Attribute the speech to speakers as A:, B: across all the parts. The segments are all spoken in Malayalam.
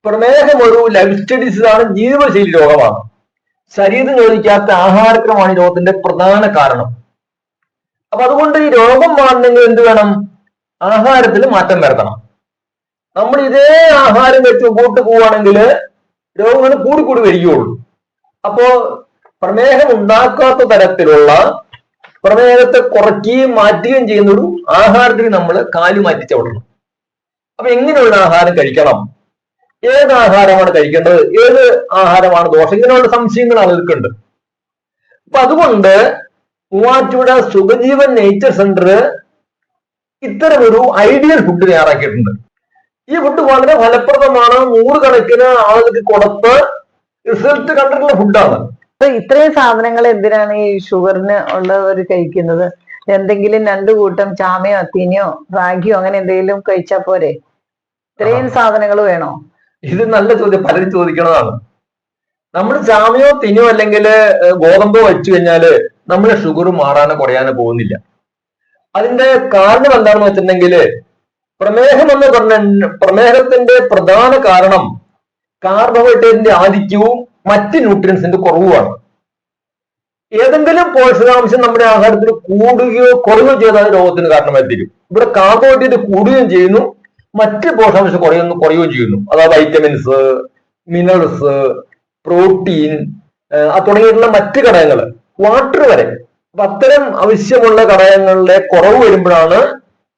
A: പ്രമേഹം ഒരു ലൈഫ് സ്റ്റൈൽ ഡിസീസാണ്, ജീവിതശൈലി രോഗമാണ്. ശരീരം യോജിക്കാത്ത ആഹാരക്രമമാണ് ഈ രോഗത്തിന്റെ പ്രധാന കാരണം. അപ്പൊ അതുകൊണ്ട് ഈ രോഗം മാറണമെങ്കിൽ എന്ത് വേണം? ആഹാരത്തിൽ മാറ്റം വരുത്തണം. നമ്മൾ ഇതേ ആഹാരം വെച്ച് മുമ്പോട്ട് പോവുകയാണെങ്കിൽ രോഗങ്ങൾ കൂടിക്കൂടി വരികയുള്ളൂ. അപ്പോ പ്രമേഹം ഉണ്ടാക്കാത്ത തരത്തിലുള്ള, പ്രമേഹത്തെ കുറയ്ക്കുകയും മാറ്റുകയും ചെയ്യുന്ന ഒരു ആഹാരത്തിന് നമ്മൾ കാലു മാറ്റി ചവിടണം. അപ്പൊ എങ്ങനെയുള്ള ആഹാരം കഴിക്കണം, ഏത് ആഹാരമാണ് കഴിക്കേണ്ടത്, ഏത് ആഹാരമാണ് ദോഷം, ഇങ്ങനെയുള്ള സംശയങ്ങൾ ആളുകൾക്കുണ്ട്. അപ്പൊ അതുകൊണ്ട് മൂവാറ്റുപുഴ സുഖജീവൻ നേച്ചർ സെന്റർ ഇത്തരമൊരു ഐഡിയൽ ഫുഡ് തയ്യാറാക്കിയിട്ടുണ്ട്. ഈ ഫുഡ് വളരെ ഫലപ്രദമാണ്, 100 കണക്കിന് ആളുകൾക്ക് കൊടുത്ത് റിസൾട്ട് കണ്ടിട്ടുള്ള ഫുഡാണ്.
B: അപ്പൊ ഇത്രയും സാധനങ്ങൾ എന്തിനാണ് ഈ ഷുഗറിന് ഉള്ളവർ കഴിക്കുന്നത്? എന്തെങ്കിലും 2 കൂട്ടം ചാമയോ തീനിയോ റാഗിയോ അങ്ങനെ എന്തെങ്കിലും കഴിച്ചാൽ പോരെ? ഇത്രയും സാധനങ്ങൾ വേണോ?
A: ഇത് നല്ല ചോദ്യം, പലരും ചോദിക്കുന്നതാണ്. നമ്മൾ ചാമയോ തിനിയോ അല്ലെങ്കിൽ ഗോതമ്പോ വെച്ചു കഴിഞ്ഞാല് നമ്മുടെ ഷുഗർ മാറാനോ കുറയാനോ പോകുന്നില്ല. അതിന്റെ കാരണം എന്താണെന്ന് വെച്ചിട്ടുണ്ടെങ്കിൽ, പ്രമേഹം എന്ന് പറഞ്ഞ പ്രമേഹത്തിന്റെ പ്രധാന കാരണം കാർബോഹൈഡ്രേറ്റിന്റെ ആധിക്യവും മറ്റ് ന്യൂട്രിയൻസിന്റെ കുറവുമാണ്. ഏതെങ്കിലും പോഷകാംശം നമ്മുടെ ആഹാരത്തിൽ കൂടുകയോ കുറയുകയോ ചെയ്താൽ രോഗത്തിന് കാരണമായിരിക്കും. ഇവിടെ കാർബോഹൈഡ്രേറ്റ് കൂടുകയും ചെയ്യുന്നു, മറ്റ് പോഷകാംശം കുറയുകയും ചെയ്യുന്നു. അതായത് വൈറ്റമിൻസ്, മിനറൽസ്, പ്രോട്ടീൻ തുടങ്ങിയിട്ടുള്ള മറ്റ് ഘടകങ്ങൾ, വാട്ടർ വരെ. അപ്പൊ അത്തരം ആവശ്യമുള്ള ഘടകങ്ങളുടെ കുറവ് വരുമ്പോഴാണ്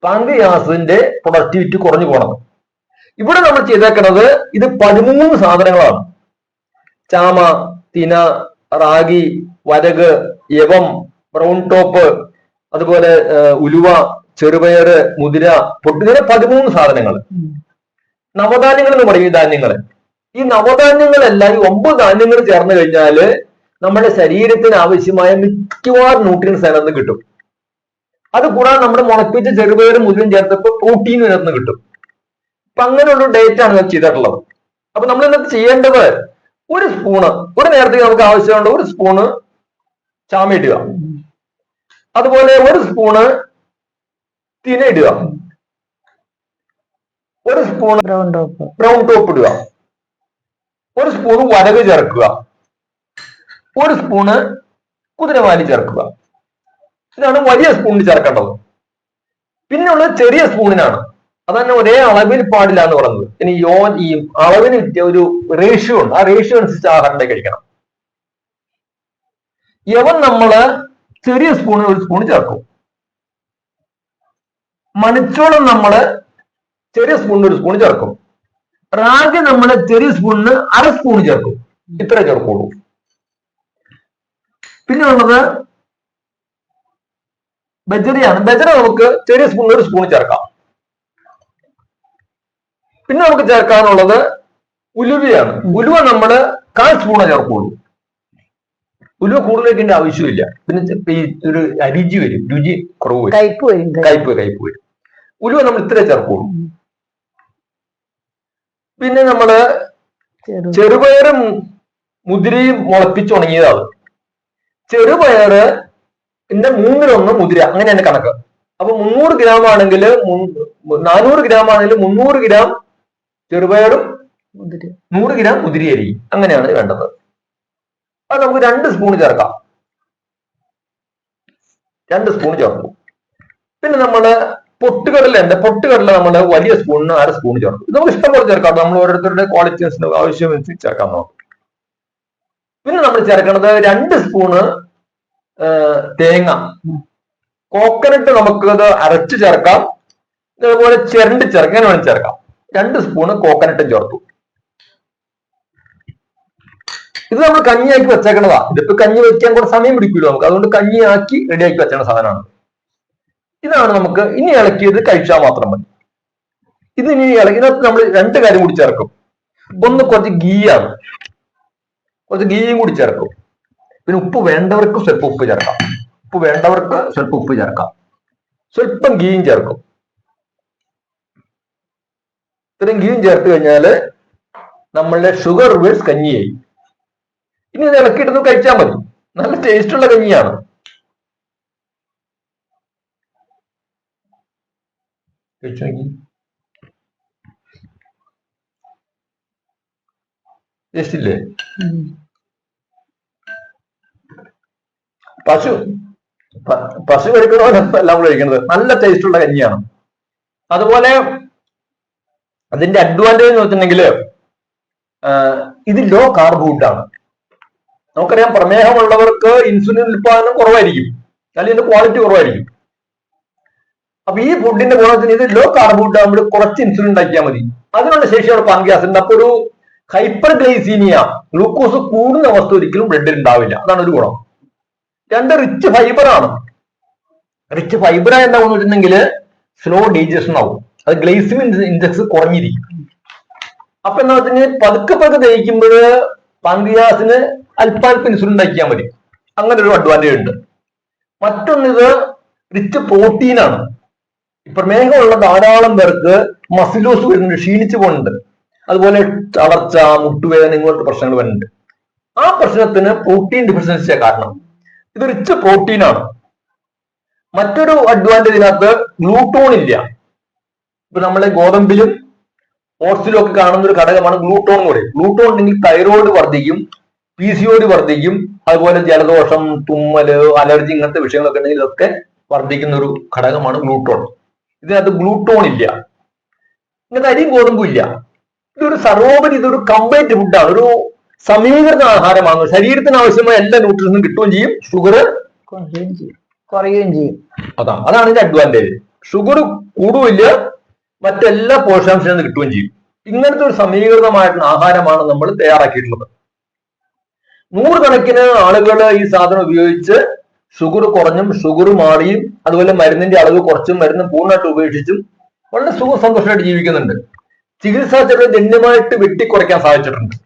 A: പാൻക്രിയാസിന്റെ പ്രൊഡക്ടിവിറ്റി കുറഞ്ഞു പോണത്. ഇവിടെ നമ്മൾ ചെയ്തേക്കുന്നത് ഇത് 13 സാധനങ്ങളാണ്. ചാമ, തിന, റാഗി, വരക്, യവം, ബ്രൗൺ ടോപ്പ്, അതുപോലെ ഉലുവ, ചെറുപയറ്, മുതിര, പൊട്ട്, ഇങ്ങനെ 13 സാധനങ്ങൾ. നവധാന്യങ്ങൾ എന്ന് പറയും ഈ ധാന്യങ്ങൾ. ഈ നവധാന്യങ്ങളെല്ലാം, ഈ 9 ധാന്യങ്ങൾ ചേർന്ന് കഴിഞ്ഞാല് നമ്മുടെ ശരീരത്തിന് ആവശ്യമായ മിക്കവാറും ന്യൂട്രിയൻസ് അതിനകത്ത് കിട്ടും. അത് കൂടാതെ നമ്മുടെ മുളപ്പിച്ച ചെറുപയറും മുതിരും ചേർത്തപ്പോൾ പ്രോട്ടീൻ ഇതിനകത്ത് കിട്ടും. അപ്പൊ അങ്ങനെയുള്ള ഡേറ്റ് ആണ് ചെയ്തിട്ടുള്ളത്. അപ്പൊ നമ്മൾ ഇന്നത്തെ ചെയ്യേണ്ടത്, ഒരു സ്പൂണ്, ഒരു നേരത്തേക്ക് നമുക്ക് ആവശ്യമുണ്ട് 1 സ്പൂണ് ചാമ ഇടുക, അതുപോലെ 1 സ്പൂണ് തിന ഇടുക, 1 സ്പൂൺ ബ്രൗൺ ടോപ്പ് ഇടുക, 1 സ്പൂണ് വരക് ചേർക്കുക, 1 സ്പൂണ് കുതിരവാലി ചേർക്കുക. ഇതാണ് വലിയ സ്പൂണിന് ചേർക്കേണ്ടത്. പിന്നെ ഉള്ളത് ചെറിയ സ്പൂണിനാണ്. അതന്നെ ഒരേ അളവിൽ പാടില്ല എന്ന് പറയുന്നത്. ഇനി ഈ അളവിന് ഒരു റേഷ്യോ ഉണ്ട്, ആ റേഷ്യോ അനുസരിച്ച് ആഹാരം കഴിക്കണം. യവൻ നമ്മള് ചെറിയ സ്പൂണിന് 1 സ്പൂൺ ചേർക്കും. മണിച്ചോളം നമ്മള് ചെറിയ സ്പൂണിന് 1 സ്പൂൺ ചേർക്കും. റാഗി നമ്മള് ചെറിയ സ്പൂണിന് 1/2 സ്പൂൺ ചേർക്കും. ഇത്ര ചേർക്കുള്ളൂ. പിന്നെ ഉള്ളത് ബജറയാണ്. ബജറ നമുക്ക് ചെറിയ സ്പൂണിന് 1 സ്പൂൺ ചേർക്കാം. പിന്നെ നമുക്ക് ചേർക്കാനുള്ളത് ഉലുവയാണ്. ഉലുവ നമ്മള് 1/4 സ്പൂണേ ചേർക്കുള്ളൂ. ഉലുവ കൂടുതൽ വെക്കേണ്ട ആവശ്യമില്ല. പിന്നെ ഈ ഒരു രുചി വരും, രുചി കുറവ് വരും, കയ്പ് വരും. ഉലുവ നമ്മൾ ഇത്രേ ചേർക്കുള്ളൂ. പിന്നെ നമ്മള് ചെറുപയറും മുതിരയും മുളപ്പിച്ചുണങ്ങിയതാണ്. ചെറുപയറ് പിന്നെ 3-1 മുതിര, അങ്ങനെയാണ് കണക്ക്. അപ്പൊ 300 ഗ്രാം ആണെങ്കിൽ 400 ഗ്രാം ആണെങ്കിൽ 300 ഗ്രാം ചെറുപയറും 100 ഗ്രാം മുതിരിയരി, അങ്ങനെയാണ് വേണ്ടത്. അത് നമുക്ക് 2 സ്പൂൺ ചേർക്കാം. 2 സ്പൂൺ ചേർക്കും. പിന്നെ നമ്മള് പൊട്ടുകടല ഉണ്ട്. പൊട്ടുകടല നമ്മള് വലിയ സ്പൂണിന് 1/2 സ്പൂൺ ചേർക്കും. ഇത് നമുക്ക് ഇഷ്ടം പോലെ ചേർക്കാം. നമ്മൾ ഓരോരുത്തരുടെ ക്വാളിറ്റീസിന് ആവശ്യമനുസരിച്ച് ചേർക്കാൻ നോക്കും. പിന്നെ നമ്മൾ ചേർക്കുന്നത് 2 സ്പൂണ് തേങ്ങ. കോക്കനട്ട് നമുക്കത് അരച്ച് ചേർക്കാം, അതേപോലെ ചിരണ്ടി ചേർക്കാം, അങ്ങനെ വേണം ചേർക്കാം. 2 സ്പൂണ് കോക്കനട്ടും ചേർത്തു. ഇത് നമ്മൾ കഞ്ഞിയാക്കി വെച്ചേക്കണതാ. ഇതിപ്പോ കഞ്ഞി വെക്കാൻ കുറച്ച് സമയം പിടിക്കുമല്ലോ നമുക്ക്, അതുകൊണ്ട് കഞ്ഞിയാക്കി റെഡിയാക്കി വെച്ചേണ്ട സാധനമാണ്. ഇതാണ് നമുക്ക് ഇനി ഇളക്കിയത് കഴിച്ചാൽ മാത്രം മതി. ഇത് ഇനി ഇതിനകത്ത് നമ്മൾ 2 കാര്യം കൂടി ചേർക്കും. ഒന്ന് കുറച്ച് ഗീയാണ്, കുറച്ച് ഗീയും കൂടി ചേർക്കും. പിന്നെ ഉപ്പ് വേണ്ടവർക്ക് സ്വല്പം ഉപ്പ് ചേർക്കാം, ഉപ്പ് വേണ്ടവർക്ക് സ്വല്പം ഉപ്പ് ചേർക്കാം, സ്വല്പം ഗീയും ചേർക്കും. ഇത്രയും ഗീയും ചേർത്ത് കഴിഞ്ഞാല് നമ്മളുടെ ഷുഗർ റിവേഴ്സ് കഞ്ഞിയായി. ഇനി ഇത് ഇളക്കിയിട്ടൊന്ന് കഴിച്ചാൽ മതി. നല്ല ടേസ്റ്റുള്ള കഞ്ഞിയാണ്. കഴിച്ചു നോക്കി. ടേസ്റ്റ് ഇല്ലേ? പശു പശു കഴിക്കണമല്ലോ എല്ലാം കൂടെ കഴിക്കുന്നത്. നല്ല ടേസ്റ്റ് ഉള്ള കഞ്ഞിയാണ്. അതുപോലെ അതിന്റെ അഡ്വാൻറ്റേജ് എന്ന് വെച്ചിട്ടുണ്ടെങ്കിൽ ഇത് ലോ കാർബ് ഫുഡാണ്. നമുക്കറിയാം പ്രമേഹമുള്ളവർക്ക് ഇൻസുലിൻ ഉൽപാദനം കുറവായിരിക്കും, അല്ലെങ്കിൽ ഇതിന്റെ ക്വാളിറ്റി കുറവായിരിക്കും. അപ്പൊ ഈ ഫുഡിന്റെ ഗുണത്തിന് ഇത് ലോ കാർബ് ഫുഡ് ആകുമ്പോൾ കുറച്ച് ഇൻസുലിൻ ഉണ്ടാക്കിയാൽ മതി. അതിനുള്ള ശേഷിയാണ് പാൻക്രിയാസിന്റെ. അപ്പൊ ഒരു ഹൈപ്പർ ഗ്ലൈസീമിയ, ഗ്ലൂക്കോസ് കൂടുന്ന അവസ്ഥ ഒരിക്കലും ബ്ലഡിൽ ഉണ്ടാവില്ല. അതാണ് ഒരു ഗുണം. രണ്ട്, റിച്ച് ഫൈബർ ആണ്. റിച്ച് ഫൈബർ എന്താണെന്ന് വെച്ചിട്ടുണ്ടെങ്കിൽ സ്ലോ ഡൈജഷൻ ആവും. അത് ഗ്ലൈസിമിക് ഇൻഡെക്സ് കുറഞ്ഞിരിക്കും. അപ്പൊ എന്താ വെച്ചാൽ പതുക്കെ പതുക്കെ ദഹിക്കുമ്പോൾ പാൻക്രിയാസിന് അല്പാൽപ്പം ഇൻസുലിൻ ഉണ്ടാക്കിയാൽ മതി. അങ്ങനെ ഒരു അഡ്വാൻറ്റേജ് ഉണ്ട്. മറ്റൊന്നിത് റിച്ച് പ്രോട്ടീനാണ്. പ്രമേഹമുള്ള ധാരാളം പേർക്ക് മസിലോസ് വരുന്നുണ്ട്, ക്ഷീണിച്ചു പോകുന്നുണ്ട്. അതുപോലെ തളർച്ച, മുട്ടുവേദന ഇങ്ങോട്ട് പ്രശ്നങ്ങൾ വരുന്നുണ്ട്. ആ പ്രശ്നത്തിന് പ്രോട്ടീൻ ഡെഫിഷ്യൻസിയാ കാരണം. ഇത് റിച്ച് പ്രോട്ടീനാണ്. മറ്റൊരു അഡ്വാൻറ്റേജ് ഇതിനകത്ത് ഗ്ലൂട്ടോൺ ഇല്ല. ഇപ്പൊ നമ്മളെ ഗോതമ്പിലും ഓട്സിലും ഒക്കെ കാണുന്ന ഒരു ഘടകമാണ് ഗ്ലൂട്ടോൺ എന്ന് പറയും. ഗ്ലൂട്ടോൺ ഉണ്ടെങ്കിൽ തൈറോയ്ഡ് വർദ്ധിക്കും, PCOD വർദ്ധിക്കും, അതുപോലെ ജലദോഷം, തുമ്മല്, അലർജി ഇങ്ങനത്തെ വിഷയങ്ങളൊക്കെ ഉണ്ടെങ്കിൽ ഇതൊക്കെ വർദ്ധിക്കുന്ന ഒരു ഘടകമാണ് ഗ്ലൂട്ടോൺ. ഇതിനകത്ത് ഗ്ലൂട്ടോൺ ഇല്ല. ഇങ്ങനത്തെ അരിയും ഗോതമ്പും ഇല്ല. ഇതൊരു സർവോപരി ഇതൊരു കംപ്ലീറ്റ് ഫുഡാണ്, ഒരു സമീകൃത ആഹാരമാണ്. ശരീരത്തിന് ആവശ്യമായ എല്ലാ ന്യൂട്രീഷനും കിട്ടുകയും ചെയ്യും, ഷുഗർ
B: കുറയുകയും ചെയ്യും.
A: അതാണ് ഇതിന്റെ അഡ്വാൻറ്റേജ്. ഷുഗർ കൂടുകയില്ല, മറ്റെല്ലാ പോഷകാംശങ്ങളും കിട്ടുകയും ചെയ്യും. ഇങ്ങനത്തെ ഒരു സമീകൃതമായിട്ടുള്ള ആഹാരമാണ് നമ്മൾ തയ്യാറാക്കിയിട്ടുള്ളത്. നൂറുകണക്കിന് ആളുകൾ ഈ സാധനം ഉപയോഗിച്ച് ഷുഗർ കുറഞ്ഞും ഷുഗർ മാറിയും അതുപോലെ മരുന്നിന്റെ അളവ് കുറച്ചും മരുന്ന് പൂർണ്ണമായിട്ട് ഉപേക്ഷിച്ചും വളരെ സുഖ സന്തോഷമായിട്ട് ജീവിക്കുന്നുണ്ട്. ചികിത്സാ ചെലവ് ഗണ്യമായിട്ട് വെട്ടിക്കുറയ്ക്കാൻ സാധിച്ചിട്ടുണ്ട്.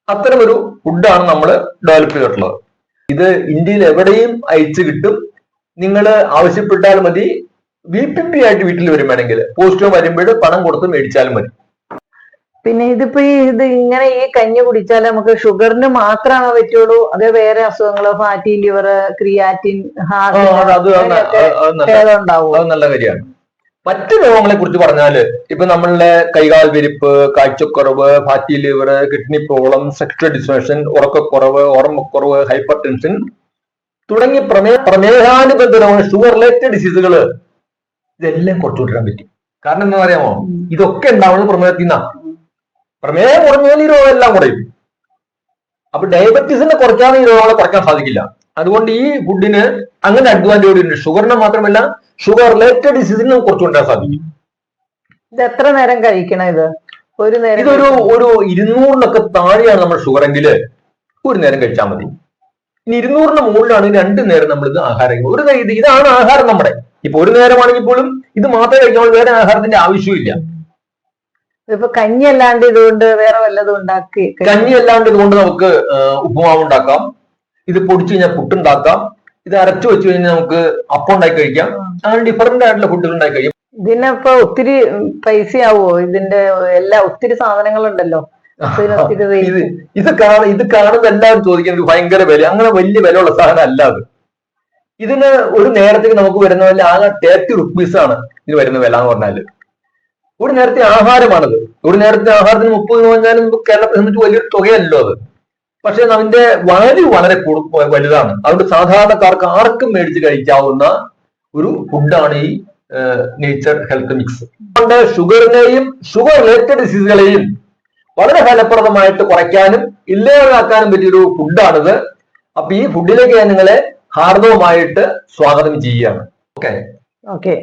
A: അത്തരം ഒരു ഫുഡാണ് നമ്മൾ ഡെവലപ്പ് ചെയ്തിട്ടുള്ളത്. ഇത് ഇന്ത്യയിൽ എവിടെയും അയച്ചു കിട്ടും. നിങ്ങൾ ആവശ്യപ്പെട്ടാൽ മതി. VPP ആയിട്ട് വീട്ടിൽ വരുമ്പോഴെങ്കിൽ പോസ്റ്റോ വരുമ്പോൾ പണം കൊടുത്ത് മേടിച്ചാലും മതി.
B: പിന്നെ ഇതിപ്പോ ഇത് ഇങ്ങനെ ഈ കഞ്ഞി കുടിച്ചാൽ നമുക്ക് ഷുഗറിന് മാത്രമാണോ പറ്റുള്ളൂ, അതേ വേറെ അസുഖങ്ങളോ, ഫാറ്റി ലിവർ, ക്രിയാറ്റിൻ, ഹാർട്ട്
A: അത് നല്ല കാര്യമാണ്. മറ്റു രോഗങ്ങളെ കുറിച്ച് പറഞ്ഞാല് ഇപ്പൊ നമ്മളുടെ കൈകാൽ വിരിപ്പ്, കാഴ്ചക്കുറവ്, fatty liver, kidney problem, sexual dysfunction, ഉറക്കക്കുറവ്, ഓർമ്മക്കുറവ്, ഹൈപ്പർ ടെൻഷൻ തുടങ്ങിയ പ്രമേഹാനുബന്ധ രോഗങ്ങൾ, ഷുഗർ റിലേറ്റഡ് ഡിസീസുകൾ, ഇതെല്ലാം കുറച്ചു കൊണ്ടുവരാൻ പറ്റും. കാരണം എന്താ പറയാമോ, ഇതൊക്കെ ഉണ്ടാവുന്നത് പ്രമേഹത്തിൽ നിന്നാണ്. പ്രമേഹം കുറഞ്ഞാൽ ഈ രോഗം എല്ലാം കുറയും. അപ്പൊ ഡയബറ്റീസിനെ കുറയ്ക്കാതെ ഈ രോഗങ്ങളെ കുറയ്ക്കാൻ സാധിക്കില്ല. അതുകൊണ്ട് ഈ ഫുഡിന് അങ്ങനെ അഡ്വാൻറ്റേജ് ഉണ്ട്. ഷുഗറിനെ മാത്രമല്ല ഷുഗർ റിലേറ്റഡ് ഡിസീസിന് നമുക്ക് കുറച്ചുകൊണ്ടുവരാൻ സാധിക്കും.
B: ഇത് എത്ര നേരം കഴിക്കണം? ഒരു നേരം
A: ഇതൊരു 200-നൊക്കെ താഴെയാണ് നമ്മൾ ഷുഗർ എങ്കിൽ ഒരു നേരം കഴിച്ചാൽ മതി. ഇനി 200-ന് മുകളിലാണ് 2 നേരം നമ്മൾ ഇത് ആഹാരം. ഇതാണ് ആഹാരം നമ്മുടെ. ഇപ്പൊ ഒരു നേരമാണെങ്കിൽ പോലും ഇത് മാത്രമേ കഴിക്കാൻ, വേറെ ആഹാരത്തിന്റെ ആവശ്യമില്ല.
B: ഇപ്പൊ കഞ്ഞി അല്ലാണ്ട് ഇതുകൊണ്ട് വേറെ വല്ലതും ഉണ്ടാക്കി,
A: കഞ്ഞി അല്ലാണ്ട് ഇതുകൊണ്ട് നമുക്ക് ഉപ്പുമാവ് ഉണ്ടാക്കാം, ഇത് പൊടിച്ചു കഴിഞ്ഞാൽ പുട്ടുണ്ടാക്കാം, ഇത് അരച്ചു വെച്ച് കഴിഞ്ഞാൽ നമുക്ക് അപ്പം ഉണ്ടാക്കി കഴിക്കാം. അങ്ങനെ ഡിഫറന്റ് ആയിട്ടുള്ള ഫുഡുകൾ ഉണ്ടാക്കി കഴിക്കാം.
B: ഇതിനിപ്പോ ഒത്തിരി പൈസയാവോ? ഇതിന്റെ ഒത്തിരി സാധനങ്ങളുണ്ടല്ലോ.
A: ഇത് കാണുന്ന എല്ലാവരും ചോദിക്കുന്നത് ഭയങ്കര വില. അങ്ങനെ വലിയ വിലയുള്ള സാധനം അല്ല അത്. ഇതിന് ഒരു നേരത്തേക്ക് നമുക്ക് വരുന്ന വില ആകെ 30 rupees ആണ് ഇത് വരുന്ന വില എന്ന് പറഞ്ഞാല്. ഒരു നേരത്തെ ആഹാരമാണത്. ഒരു നേരത്തെ ആഹാരത്തിന് 30 എന്ന് പറഞ്ഞാലും കേരളത്തെ സംബന്ധിച്ച് വലിയൊരു തുകയല്ലോ അത്. പക്ഷെ അതിന്റെ വാല്യൂ വളരെ വലുതാണ്. അതുകൊണ്ട് സാധാരണക്കാർക്ക് ആർക്കും മേടിച്ച് കഴിക്കാവുന്ന ഒരു ഫുഡാണ് ഈ നേച്ചർ ഹെൽത്ത് മിക്സ്. അതുകൊണ്ട് ഷുഗറിനെയും ഷുഗർ റിലേറ്റഡ് ഡിസീസുകളെയും വളരെ ഫലപ്രദമായിട്ട് കുറയ്ക്കാനും ഇല്ലാതാക്കാനും പറ്റിയൊരു ഫുഡാണിത്. അപ്പൊ ഈ ഫുഡിലേക്ക് ഞാൻ നിങ്ങളെ ഹാർദവമായിട്ട് സ്വാഗതം ചെയ്യുകയാണ്. ഓക്കെ.